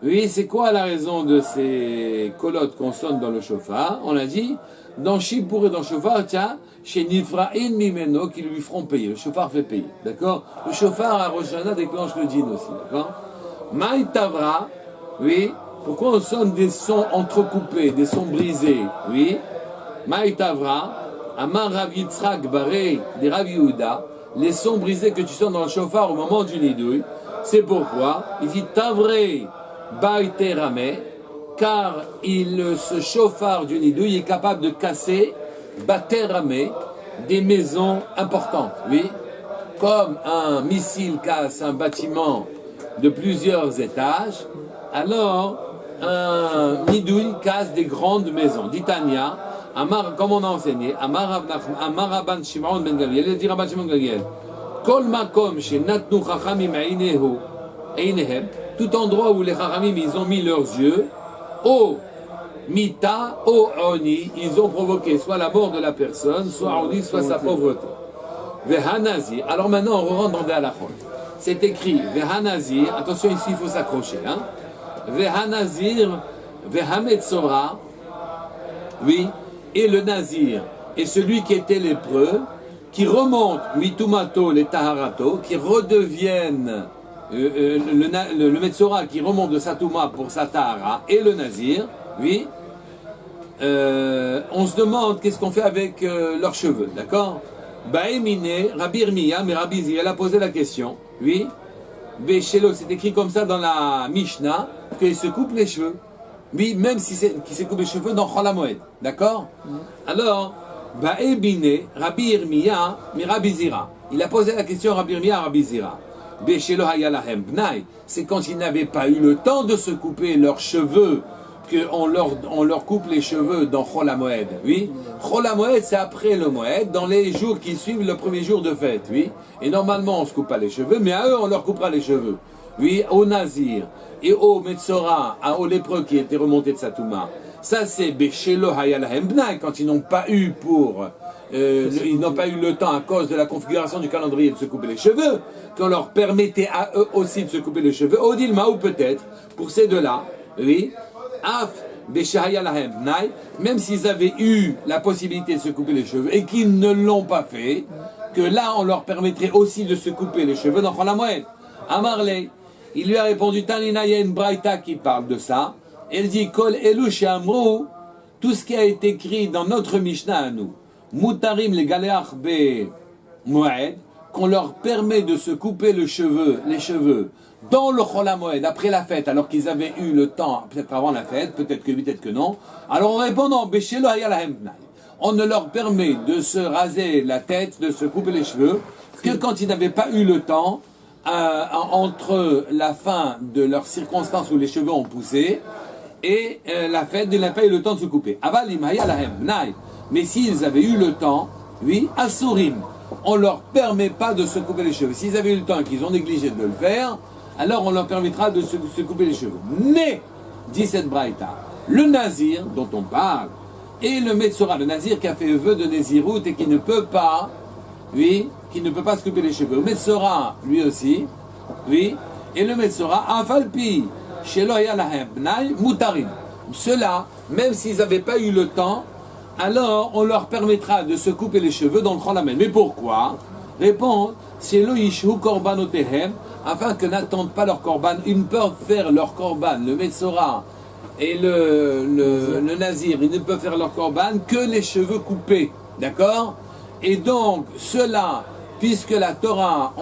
oui, c'est quoi la raison de ces colottes qu'on sonne dans le chauffard? On a dit, dans Shipouré, dans le chauffard, tiens, chez Nifra'in Mimeno, qui lui feront payer. Le chauffard fait payer, d'accord? Le chauffard à Rosh Hashanah déclenche le djinn aussi, d'accord? Maï Tavra, oui, pourquoi on sonne des sons entrecoupés, des sons brisés, oui? Maï Tavra, Amar Rav Yitzhak Baré, des Rav Yehuda, les sons brisés que tu sonnes dans le chauffard au moment du nidouille, c'est pourquoi il dit Tavré Baïté Ramé, car ce chauffard du nidouille est capable de casser Baté Ramé, des maisons importantes, oui, comme un missile casse un bâtiment de plusieurs étages, alors un nidouille casse des grandes maisons. D'Itania, Amar, comme on a enseigné, Amar Rabban Shimon ben Gamliel, il dit Rabban Shimon ben Gamliel, Kol makom shenatnu chachamim einehem, tout endroit où les chachamim ils ont mis leurs yeux, au mita, au oni, ils ont provoqué soit la mort de la personne, soit oni, soit sa pauvreté. Vehanazir, alors maintenant on rentre dans des halachot. C'est écrit Vehanazir, attention ici il faut s'accrocher, hein. Vehanazir, Vehametzora, oui, et le nazir, et celui qui était lépreux, qui remonte, mitumato, les taharato, qui redeviennent le metzora qui remonte de sa touma pour sa tahara, et le nazir, oui, on se demande qu'est-ce qu'on fait avec leurs cheveux, d'accord? Baemine, Rabbi Irmiya, mais Rabbi Zia, elle a posé la question, oui, Béchélo, c'est écrit comme ça dans la Mishnah, qu'il se coupe les cheveux. Oui, même si c'est qui se coupe les cheveux dans Chol HaMoed, d'accord? Alors, Baemine, Rabbi Irmiya, mais Rabbi Zira. Il a posé la question à Rabbi Irmiya, à Rabbi Zira. Béchélo hayalahem bnai, c'est quand ils n'avaient pas eu le temps de se couper leurs cheveux, qu'on leur coupe les cheveux dans Chol HaMoed, oui. Chol HaMoed, c'est après le Moed, dans les jours qui suivent le premier jour de fête, oui. Et normalement, on ne se coupe pas les cheveux, mais à eux, on leur coupera les cheveux. Oui, au Nazir et au Metzora, au lépreux qui était remonté de sa touma. Ça, c'est Béchélo hayalahem bnai, quand ils n'ont pas eu ils n'ont pas eu le temps à cause de la configuration du calendrier de se couper les cheveux, qu'on leur permettait à eux aussi de se couper les cheveux. Odilma, ou peut-être, pour ces deux-là, oui, Af, Béchahayalahem, Bnai, même s'ils avaient eu la possibilité de se couper les cheveux et qu'ils ne l'ont pas fait, que là on leur permettrait aussi de se couper les cheveux dans Chol HaMoed. Amarle, il lui a répondu Tanina, il y a une braïta qui parle de ça. Elle dit Kol Elush Amrou, tout ce qui a été écrit dans notre Mishnah à nous, Mutarim le Galeach be Moed, qu'on leur permet de se couper les cheveux dans le Chol HaMoed, après la fête, alors qu'ils avaient eu le temps, peut-être avant la fête, peut-être que oui, peut-être que non. Alors en répondant, Béchélo hayalahem bnai, on ne leur permet de se raser la tête, de se couper les cheveux, que quand ils n'avaient pas eu le temps, entre la fin de leurs circonstances où les cheveux ont poussé, et la fête, ils n'avaient pas eu le temps de se couper. Avalim hayalahem bnai, mais s'ils avaient eu le temps, oui, asurim, on ne leur permet pas de se couper les cheveux. S'ils avaient eu le temps et qu'ils ont négligé de le faire, alors on leur permettra de se couper les cheveux. Mais, dit cette braïta, le nazir dont on parle, et le metzora, le nazir qui a fait vœu de Nézirut et qui ne peut pas, oui, qui ne peut pas se couper les cheveux. Le metzora, lui aussi, oui, et le metzora, afalpi, shelo hayalahem bnai mutarim. Ceux-là, même s'ils n'avaient pas eu le temps, alors on leur permettra de se couper les cheveux dans le Chol HaMoed. Mais pourquoi? Répond, c'est lo yishu korbanotehem, afin que n'attendent pas leur korban. Ils ne peuvent faire leur korban, le metzora et le nazir, ils ne peuvent faire leur korban que les cheveux coupés, d'accord? Et donc, cela, puisque la Torah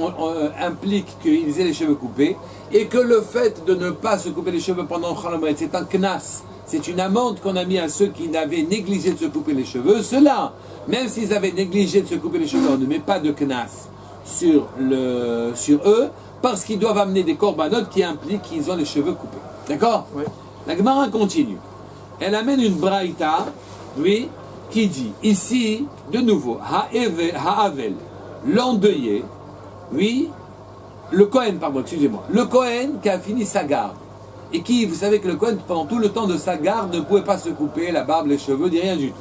implique qu'ils aient les cheveux coupés, et que le fait de ne pas se couper les cheveux pendant le Chol HaMoed, c'est un knas, c'est une amende qu'on a mis à ceux qui n'avaient négligé de se couper les cheveux, ceux-là, même s'ils avaient négligé de se couper les cheveux, on ne met pas de knas sur eux, parce qu'ils doivent amener des corbanotes qui impliquent qu'ils ont les cheveux coupés. D'accord? Oui. La Gemara continue. Elle amène une braïta, oui, qui dit, ici, de nouveau, Ha'avel, l'endeuillé, oui, le Kohen, pardon, excusez-moi, le Kohen qui a fini sa garde, et qui, vous savez que le Kohen, pendant tout le temps de sa garde, ne pouvait pas se couper la barbe, les cheveux, ni rien du tout.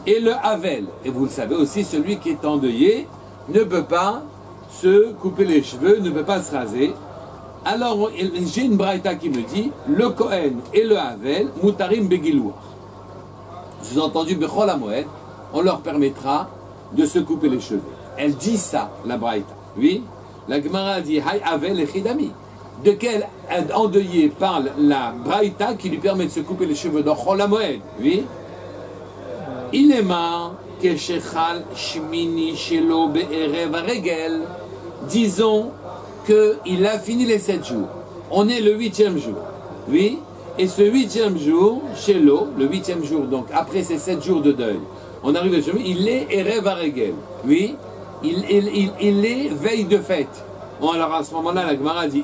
et le Havel. Et vous le savez aussi, celui qui est endeuillé ne peut pas se couper les cheveux, ne peut pas se raser. Alors, j'ai une braïta qui me dit, le Kohen et le Havel, mutarim begilouach. Vous avez entendu, bechol hamoed, on leur permettra de se couper les cheveux. Elle dit ça, la braïta. Oui, la Gemara dit, hay Havel et chidami. De quel endeuillé parle la braïta qui lui permet de se couper les cheveux dans chol hamoed? Oui. Il est marre que shechal shmini shelo be'erev regel. Disons qu'il a fini les 7 jours. On est le 8e jour. Oui. Et ce 8e jour, shelo, le 8e jour, donc après ces 7 jours de deuil, on arrive à chemin, il est erev regel. Oui. Il est veille de fête. Bon, alors à ce moment-là, la Gemara dit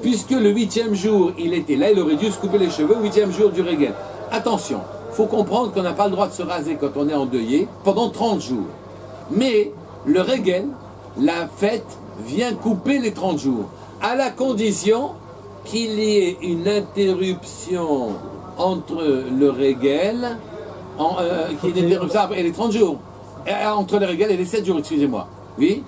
puisque le 8e jour, il était là, il aurait dû se couper les cheveux au 8e jour du Regel. Attention, il faut comprendre qu'on n'a pas le droit de se raser quand on est endeuillé pendant 30 jours. Mais le Regel, la fête, vient couper les 30 jours, à la condition qu'il y ait une interruption entre le Regel, qui est une interruption et les 30 jours, entre le Regel et les 7 jours, excusez-moi. Oui.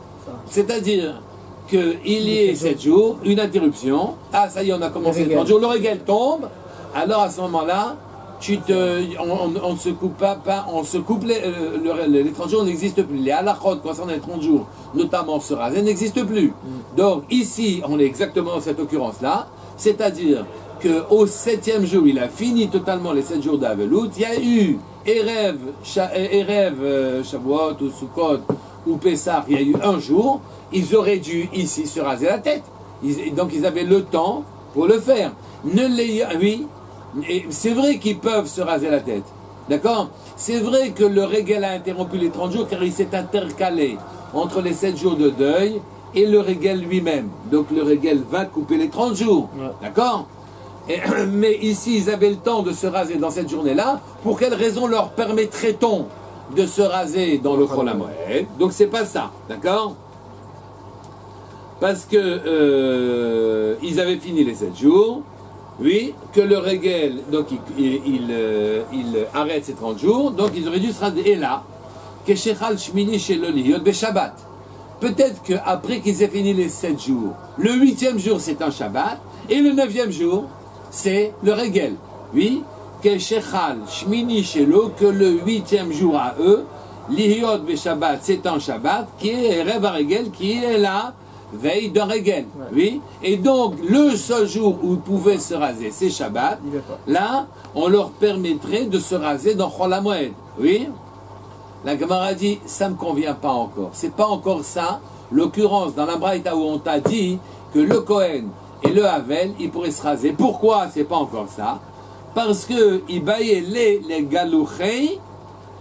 C'est-à-dire qu'il y ait 7 jours, une interruption, ah ça y est, on a commencé les 30 jours, le Regel tombe, alors à ce moment-là, on se coupe on se coupe les 30 jours n'existent plus. Les halachot concernant les 30 jours, notamment se raser, n'existent plus. Donc ici, on est exactement dans cette occurrence-là, c'est-à-dire qu'au 7e jour, il a fini totalement les 7 jours d'Avelout, il y a eu Erev Shavuot ou Sukkot, ou Pessah, il y a eu un jour, ils auraient dû ici se raser la tête. Donc ils avaient le temps pour le faire. Oui, c'est vrai qu'ils peuvent se raser la tête. D'accord? C'est vrai que le Regel a interrompu les 30 jours car il s'est intercalé entre les 7 jours de deuil et le Regel lui-même. Donc le Regel va couper les 30 jours. Ouais. D'accord? Mais ici, ils avaient le temps de se raser dans cette journée-là. Pour quelle raison leur permettrait-on de se raser dans le Chol HaMoed? Donc c'est pas ça, d'accord? Parce que ils avaient fini les 7 jours, oui, que le Regel, donc il arrête ces 30 jours, donc ils auraient dû se raser. Et là, que Shechal Shmini Sheloli be Shabbat. Peut-être qu'après qu'ils aient fini les 7 jours, le 8e jour c'est un Shabbat, et le 9e jour c'est le Regel. Oui, que Shechal Shmini Shelo, que le 8e jour à eux, Lihiot be Shabbat, c'est un Shabbat, qui est Erev Regel, qui est la veille d'un Regel. Ouais. Oui, et donc le seul jour où ils pouvaient se raser, c'est Shabbat. Là, on leur permettrait de se raser dans Chol HaMoed. Oui, la Gemara dit, ça ne me convient pas encore. C'est pas encore ça, l'occurrence dans la Braïta où on t'a dit que le Kohen et le Havel, ils pourraient se raser. Pourquoi c'est pas encore ça? Parce que ils baillaient les galouchei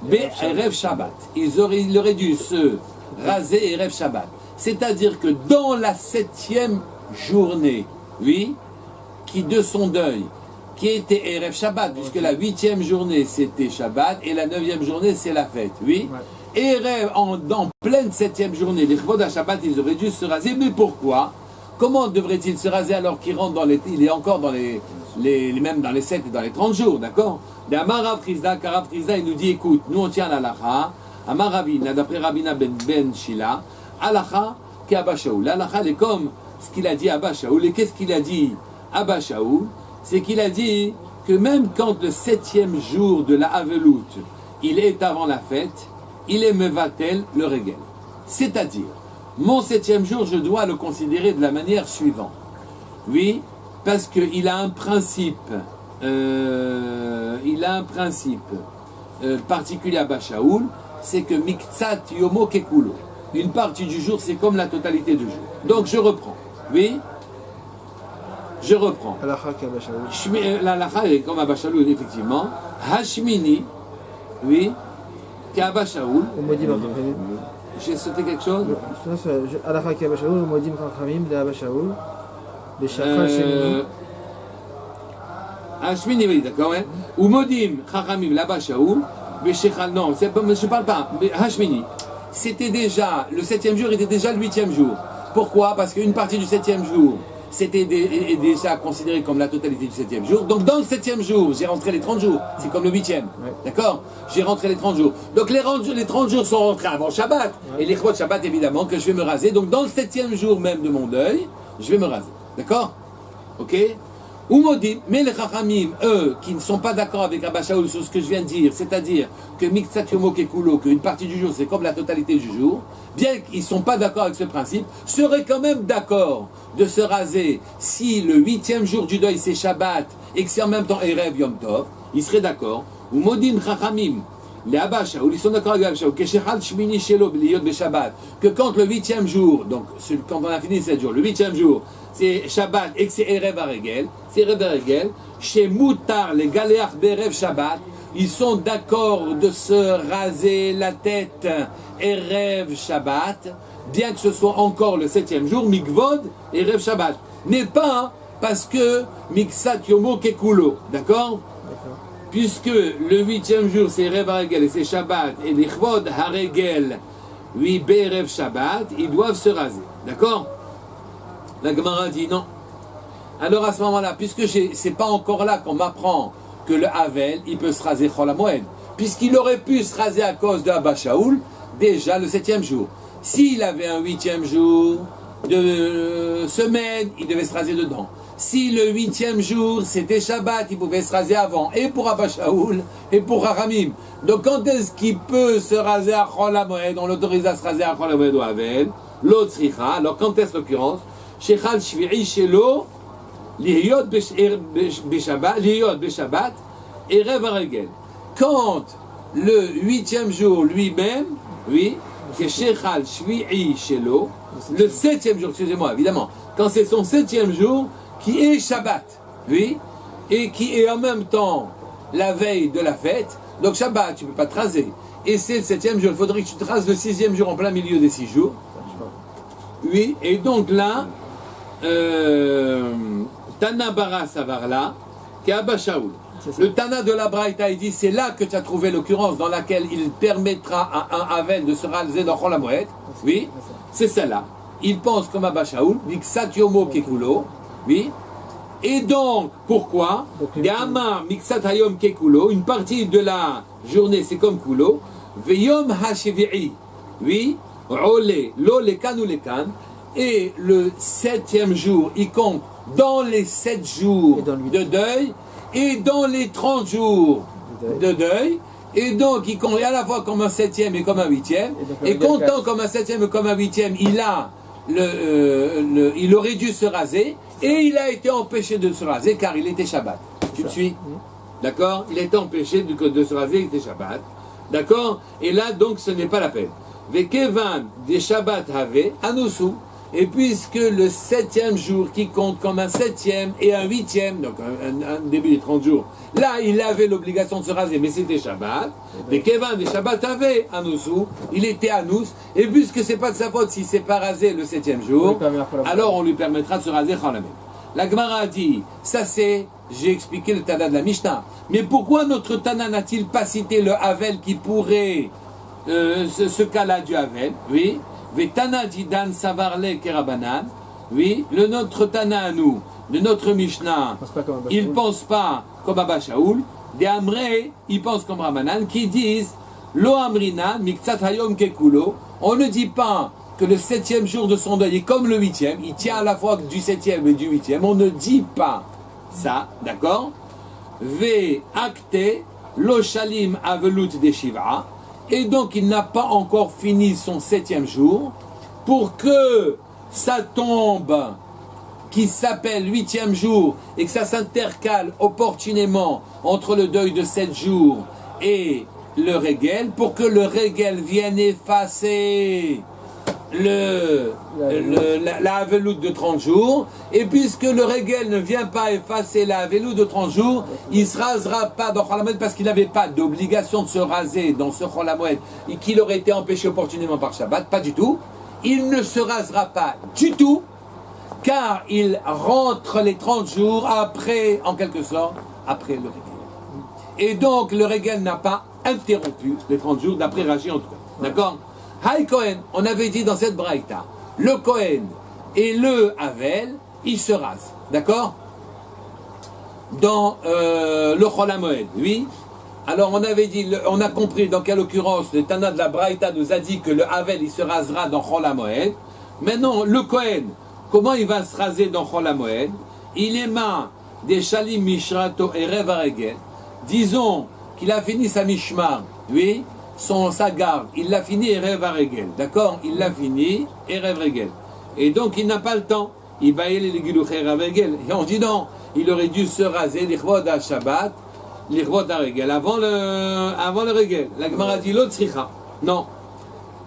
Erev Shabbat. Il aurait dû se raser Erev Shabbat. C'est-à-dire que dans la 7e journée, oui, qui de son deuil, qui était Erev Shabbat, puisque la 8e journée c'était Shabbat et la 9e journée c'est la fête, oui. Erev, en pleine 7e journée, les Chvod à Shabbat, ils auraient dû se raser. Mais pourquoi? Comment devrait-il se raser alors qu'il rentre il est encore dans même dans les 7 et dans les 30 jours, d'accord? Amar Rav Chizda, car Rav Chizda, il nous dit, écoute, nous on tient à l'alacha, Amar Ravina, d'après Rabina ben Shila, alacha qui Abba Shaoul. L'alacha est comme ce qu'il a dit Abba Shaoul. Et qu'est-ce qu'il a dit Abba Shaoul? C'est qu'il a dit que même quand le 7e jour de la Avelout, il est avant la fête, il est mevatel le Regel. C'est-à-dire, mon 7e jour, je dois le considérer de la manière suivante. Oui, parce qu'il a un principe, particulier à Bachaoul, c'est que Miktsat Yomo Kekulo. Une partie du jour, c'est comme la totalité du jour. Donc je reprends. Oui, je reprends. L'alacha est comme à Bachaoul, effectivement. Hashmini, oui, qu'à Shaoul. J'ai sauté quelque chose? Alacha qu'à Shaoul, Modim Chachamim de Abba Shaoul. Les Shachal Shemini. Hashmini, oui, d'accord, hein. Ou Modim Chachamim, l'Abba Shaoul. Non, je ne parle pas. Hashmini. C'était déjà, le 7e jour était déjà le 8e jour. Pourquoi? Parce qu'une partie du 7e jour c'était déjà considéré comme la totalité du 7e jour. Donc dans le 7e jour, j'ai rentré les 30 jours. C'est comme le 8e. Ouais. D'accord? J'ai rentré les 30 jours. Donc les 30 jours sont rentrés avant Shabbat. Et les chouot de Shabbat, évidemment, que je vais me raser. Donc dans le 7e jour même de mon deuil, je vais me raser. D'accord? Ok? Ou Modim, mais les Chachamim, eux, qui ne sont pas d'accord avec Abba Shaul sur ce que je viens de dire, c'est-à-dire que Miktsat Yomo Kekulo, qu'une partie du jour c'est comme la totalité du jour, bien qu'ils ne sont pas d'accord avec ce principe, seraient quand même d'accord de se raser si le 8e jour du deuil c'est Shabbat et que c'est en même temps Erev Yom Tov, ils seraient d'accord. Ou Modim Chachamim, les Abba Shaul, ils sont d'accord avec Abba Shaul, que Shechal Shmini Shelo B'liyot B'Shabbat, que quand le 8e jour, donc quand on a fini 7 jours, le 8e jour, c'est Shabbat et que c'est Erev Aregel, c'est Erev Aregel, chez Moutar, les Galéach Berev Shabbat, ils sont d'accord de se raser la tête Erev Shabbat, bien que ce soit encore le 7e jour, Mikvod Erev Shabbat. Mais pas parce que Miksat Yomo Kekulo, d'accord? Puisque le 8e jour c'est Erev Aregel et c'est Shabbat, et l'Ichvod Haregel, oui, Berev Shabbat, ils doivent se raser, d'accord? La Gemara dit non. Alors à ce moment-là, puisque c'est pas encore là qu'on m'apprend que le Havel, il peut se raser Chol HaMoed, puisqu'il aurait pu se raser à cause de Abba Shaul, déjà le 7e jour. S'il avait un 8e jour de semaine, il devait se raser dedans. Si le 8e jour c'était Shabbat, il pouvait se raser avant, et pour Abba Shaul, et pour Haramim. Donc quand est-ce qu'il peut se raser à Chol HaMoed? On l'autorise à se raser à Chol HaMoed ou Havel, l'autre Sricha. Alors quand est-ce l'occurrence? Shechal Shvi'i Shelo Liyot Beshabbat Erev Aregel. Quand le 8e jour lui-même, oui, c'est Shechal Shvi'i Shelo, le 7e jour, excusez-moi, évidemment, quand c'est son 7e jour qui est Shabbat, oui, et qui est en même temps la veille de la fête, donc Shabbat, tu ne peux pas te raser. Et c'est le 7e jour, il faudrait que tu te rases le 6e jour en plein milieu des 6 jours. Oui, et donc là, Tana Bara Savarla, qui est Abba Shaul. Le Tana de la Braïta, il dit c'est là que tu as trouvé l'occurrence dans laquelle il permettra à un Havel de se raser dans Chol HaMoed. Oui, c'est celle-là. Il pense comme Abba Shaul, Miksat Yomo Kekulo. Oui. Et donc, pourquoi Gama Miksat Hayom Kekulo, une partie de la journée c'est comme Kulo. Veyom Hashevi'i. Oui. Ole, lo lekan ou lekan. Et le 7e jour, il compte dans les 7 jours de deuil et dans les 30 jours de deuil. Et donc, il compte à la fois comme un 7e et comme un 8e. Et comptant comme un 7e et comme un 8e, il aurait dû se raser. Et il a été empêché de se raser car il était Shabbat. Tu me suis? D'accord? Il a été empêché de se raser, il était Shabbat. D'accord? Et là, donc, ce n'est pas la peine. Vekevan des Shabbat have anusu. Et puisque le 7e jour qui compte comme un 7e et un 8e, donc un début des 30 jours, là il avait l'obligation de se raser, mais c'était Shabbat. Mais Kevin des Shabbat avait Anousou, il était Anous, et puisque c'est pas de sa faute s'il s'est pas rasé le 7e jour, alors on lui permettra de se raser Chol HaMoed. La Gemara a dit, ça c'est, j'ai expliqué le Tana de la Mishnah, mais pourquoi notre Tana n'a-t-il pas cité le Havel qui pourrait, ce cas-là du Havel, oui? Vetana didan savarle kerabanan. Oui, notre Tana à nous, de notre Mishnah, il ne pense pas comme Abba Shaul. Des Amrei, il pense comme Rabanan, qui disent Lo Amrina, Miktsat Hayom Kekulo. On ne dit pas que le 7e jour de son deuil est comme le 8e, il tient à la fois du 7e et du 8e. On ne dit pas ça, d'accord? Ve Akte, Lo Shalim Avelut de Shiva. Et donc il n'a pas encore fini son 7e jour pour que ça tombe qui s'appelle 8e jour et que ça s'intercale opportunément entre le deuil de 7 jours et le régel, pour que le régel vienne effacer la haveloute de 30 jours, et puisque le régel ne vient pas effacer la haveloute de 30 jours, il ne se rasera pas dans Chol HaMoed parce qu'il n'avait pas d'obligation de se raser dans ce Chol HaMoed et qu'il aurait été empêché opportunément par Shabbat, pas du tout. Il ne se rasera pas du tout car il rentre les 30 jours après, en quelque sorte, après le régel. Et donc le régel n'a pas interrompu les 30 jours, d'après Rashi en tout cas. D'accord? Haï Kohen, on avait dit dans cette braïta, le Kohen et le Havel, il se rase. D'accord? Dans le Chol HaMoed, oui. Alors on avait dit, on a compris dans quelle occurrence le Tana de la Braïta nous a dit que le Havel il se rasera dans Chol HaMoed. Maintenant le Kohen, comment il va se raser dans Chol HaMoed? Il émane des Shalim Mishrato et Rev Aregel. Disons qu'il a fini sa Mishmar, oui, sa garde, il l'a fini et Rev Aregel. D'accord? Il l'a fini et Rev Aregel. Et donc il n'a pas le temps. Il va y aller les Gilouché Rev Aregel. Et on dit non, il aurait dû se raser l'Ichvod à Shabbat. L'Ichvot HaRegel, avant le Regel. La Gemara dit l'autre Tzricha. Non.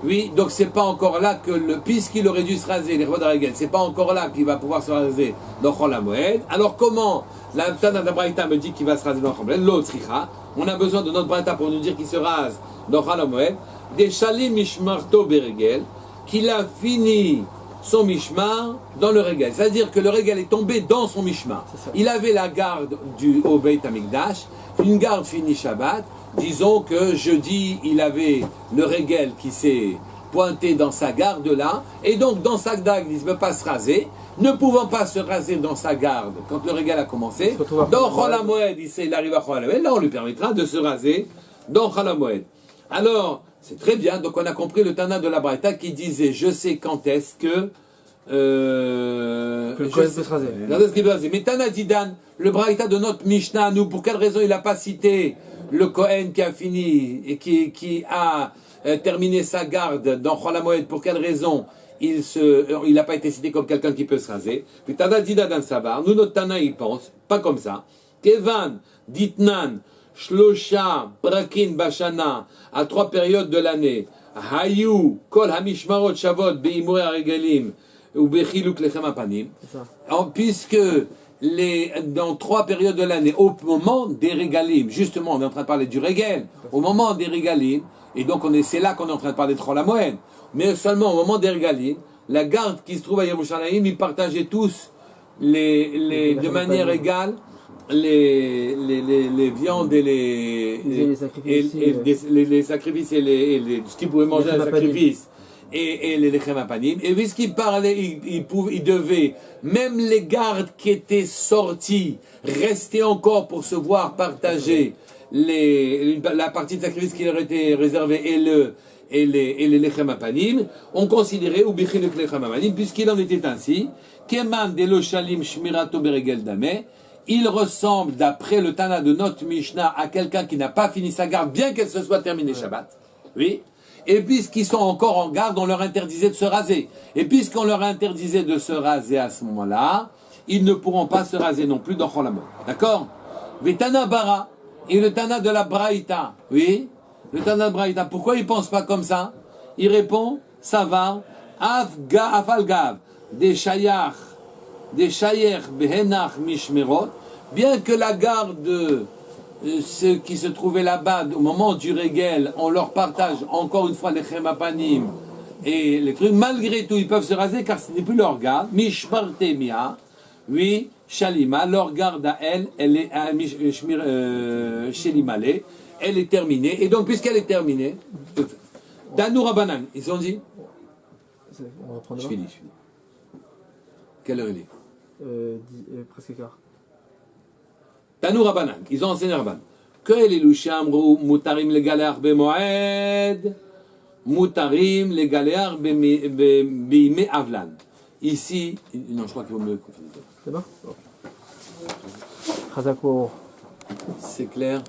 Oui, donc c'est pas encore là que puisqu'il aurait dû se raser, l'Ichvot HaRegel, c'est pas encore là qu'il va pouvoir se raser dans Chol HaMoed. Alors comment la Tana de la Braïta me dit qu'il va se raser dans Chol HaMoed, l'autre Tzricha. On a besoin de notre Braïta pour nous dire qu'il se rase dans Chol HaMoed. Des Shalim Mishmarto Beregel, qu'il a fini son Mishmar dans le Regel. C'est-à-dire que le Regel est tombé dans son Mishmar. Il avait la garde au Beit HaMikdash, une garde finie Shabbat. Disons que jeudi, il avait le Regel qui s'est pointé dans sa garde là, et donc dans sa garde, il ne peut pas se raser. Ne pouvant pas se raser dans sa garde quand le Regel a commencé, dans Chol HaMoed, il arrive à Chol HaMoed, là on lui permettra de se raser dans Chol HaMoed. Alors, c'est très bien, donc on a compris le Tana de la Braïta qui disait, je sais quand est-ce que le Kohen peut se raser. Mais Tana Didan, le Braïta de notre Mishnah, nous, pour quelle raison il n'a pas cité le Kohen qui a fini et qui a terminé sa garde dans Chol HaMoed, pour quelle raison il n'a pas été cité comme quelqu'un qui peut se raser? Mais Tana Didan Sabar, nous notre Tana il pense, pas comme ça. Kevan, Ditnan, Shlosha, Brakin, Bashana, à 3 périodes de l'année. Hayu, Kol Hamishmarot, Shavot, Beimure Aregalim, ou Bechiluk Lechem Apanim. Puisque dans 3 périodes de l'année, au moment des Regalim, justement, on est en train de parler du Regel, au moment des Regalim, et donc c'est là qu'on est en train de parler de Chol HaMoed, mais seulement au moment des Regalim, la garde qui se trouve à Yerushalayim, ils partageaient tous de manière égale les viandes et les sacrifices et ce qu'ils pouvaient manger à les sacrifices et les lechem apanim. Et puisqu'ils parlaient, ils devaient, même les gardes qui étaient sortis, rester encore pour se voir partager la partie de sacrifice qui leur était réservée et les lechem apanim, on considérait ubichiluk lechem apanim, puisqu'il en était ainsi, keman de lo shalim shmirato beregel dameh. Il ressemble, d'après le Tana de notre Mishnah, à quelqu'un qui n'a pas fini sa garde, bien qu'elle se soit terminée Shabbat. Oui. Et puisqu'ils sont encore en garde, on leur interdisait de se raser. Et puisqu'on leur interdisait de se raser à ce moment-là, ils ne pourront pas se raser non plus dans Chol HaMoed. D'accord? Tana Bara, et le Tana de la Braïta. Oui. Le Tana de Braïta. Pourquoi il ne pense pas comme ça? Il répond, ça va, Afalgav, des Shayach, Behenach Mishmerot, bien que la garde, ceux qui se trouvaient là-bas au moment du Regel, on leur partage encore une fois les Chemapanim et les trucs, malgré tout ils peuvent se raser car ce n'est plus leur garde. Mishmartemia, oui, Shalima, leur garde à elle est Shelimale, elle est terminée, et donc puisqu'elle est terminée, Danou Rabanan, ils ont dit, on va prendre je finis. Quelle heure il est? Presque quart. Tanou Rabanan, ils ont enseigné Rabban. Que les louchamrou mutarim le galéar bemoed, mutarim le galéar bime avlan. Ici, non, je crois qu'il vaut mieux confondre. C'est bon? Chazako. C'est clair.